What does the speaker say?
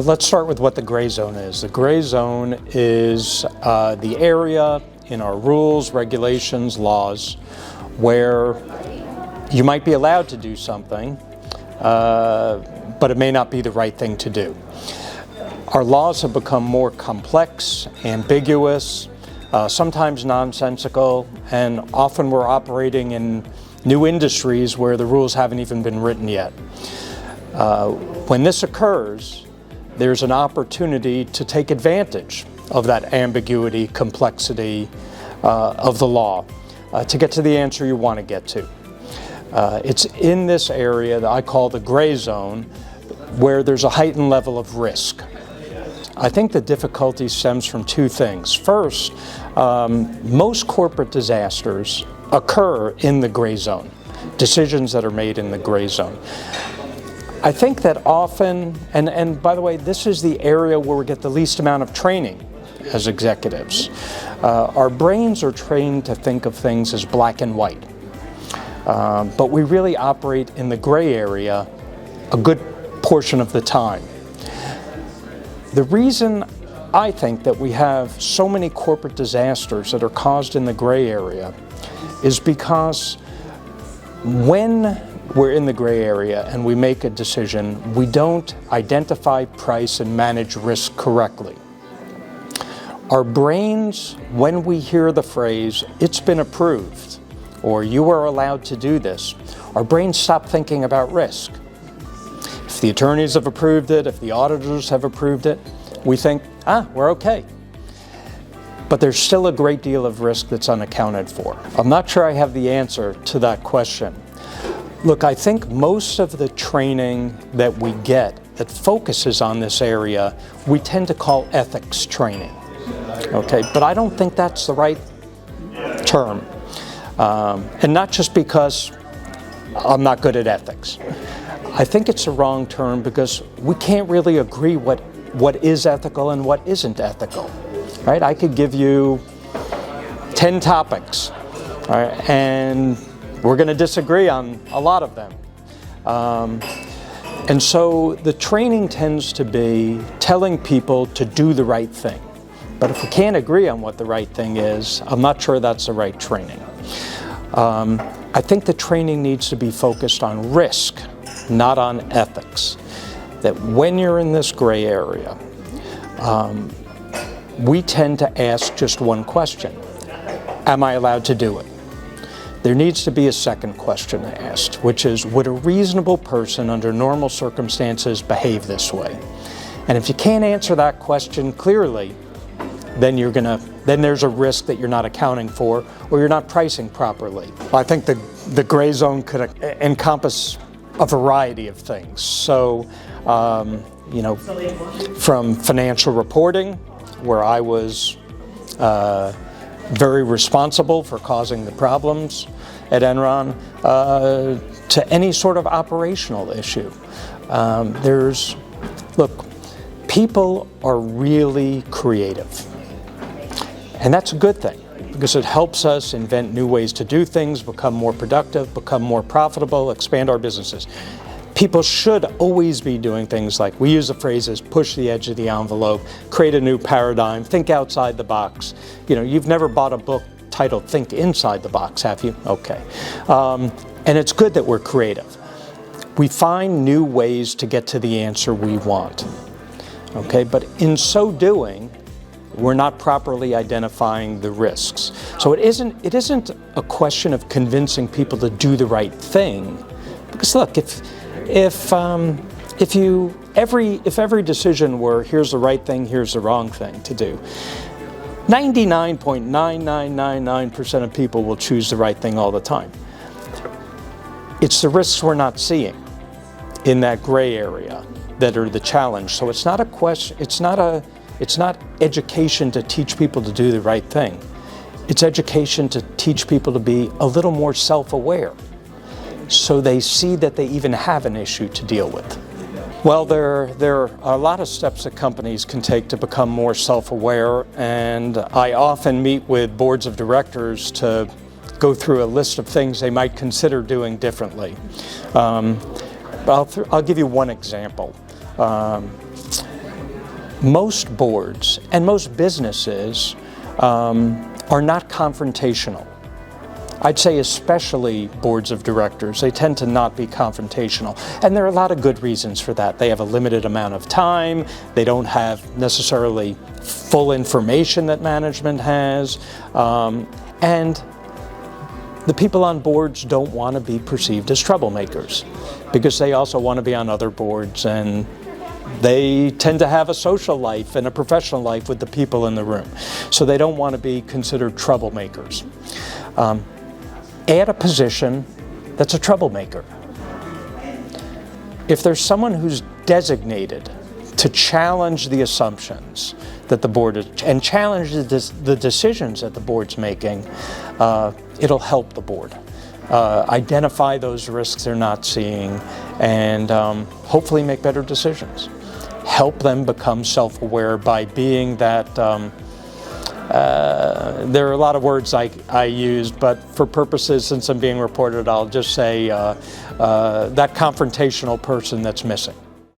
Let's start with what the gray zone is. The gray zone is the area in our rules, regulations, laws, where you might be allowed to do something, but it may not be the right thing to do. Our laws have become more complex, ambiguous, sometimes nonsensical, and often we're operating in new industries where the rules haven't even been written yet. When this occurs, there's an opportunity to take advantage of that ambiguity, complexity of the law to get to the answer you want to get to. It's in this area that I call the gray zone where there's a heightened level of risk. I think the difficulty stems from two things. First, most corporate disasters occur in the gray zone, decisions that are made in the gray zone. I think that often, and by the way, this is the area where we get the least amount of training as executives. Our brains are trained to think of things as black and white, but we really operate in the gray area a good portion of the time. The reason I think that we have so many corporate disasters that are caused in the gray area is because when we're in the gray area and we make a decision, we don't identify, price, and manage risk correctly. Our brains, when we hear the phrase, "it's been approved," or "you are allowed to do this," our brains stop thinking about risk. If the attorneys have approved it, if the auditors have approved it, we think, we're okay. But there's still a great deal of risk that's unaccounted for. I'm not sure I have the answer to that question. Look, I think most of the training that we get that focuses on this area, we tend to call ethics training. Okay, but I don't think that's the right term. And not just because I'm not good at ethics. I think it's a wrong term because we can't really agree what is ethical and what isn't ethical. Right? I could give you 10 topics, right, and we're going to disagree on a lot of them. And so the training tends to be telling people to do the right thing. But if we can't agree on what the right thing is, I'm not sure that's the right training. I think the training needs to be focused on risk, not on ethics. That when you're in this gray area, we tend to ask just one question: am I allowed to do it? There needs to be a second question asked, which is, would a reasonable person under normal circumstances behave this way? And if you can't answer that question clearly, then there's a risk that you're not accounting for or you're not pricing properly. I think the gray zone could encompass a variety of things. So, from financial reporting, where I was very responsible for causing the problems at Enron, to any sort of operational issue. Look, people are really creative. And that's a good thing, because it helps us invent new ways to do things, become more productive, become more profitable, expand our businesses. People should always be doing things like, we use the phrases, push the edge of the envelope, create a new paradigm, think outside the box. You've never bought a book titled Think Inside the Box, have you? Okay. And it's good that we're creative. We find new ways to get to the answer we want. Okay, but in so doing, we're not properly identifying the risks. So it isn't a question of convincing people to do the right thing. Because look, if every decision were here's the right thing, here's the wrong thing to do, 99.9999% of people will choose the right thing all the time. It's the risks we're not seeing in that gray area that are the challenge. So it's not a question, it's not education to teach people to do the right thing. It's education to teach people to be a little more self-aware, so they see that they even have an issue to deal with. Well, there are a lot of steps that companies can take to become more self-aware, and I often meet with boards of directors to go through a list of things they might consider doing differently. I'll give you one example. most boards and most businesses are not confrontational. I'd say especially boards of directors, they tend to not be confrontational. And there are a lot of good reasons for that. They have a limited amount of time, they don't have necessarily full information that management has, and the people on boards don't want to be perceived as troublemakers because they also want to be on other boards, and they tend to have a social life and a professional life with the people in the room. So they don't want to be considered troublemakers. Add a position that's a troublemaker. If there's someone who's designated to challenge the assumptions that the board is, and challenge the decisions that the board's making, it'll help the board identify those risks they're not seeing and hopefully make better decisions. Help them become self-aware by being that there are a lot of words I used, but for purposes, since I'm being reported, I'll just say that confrontational person that's missing.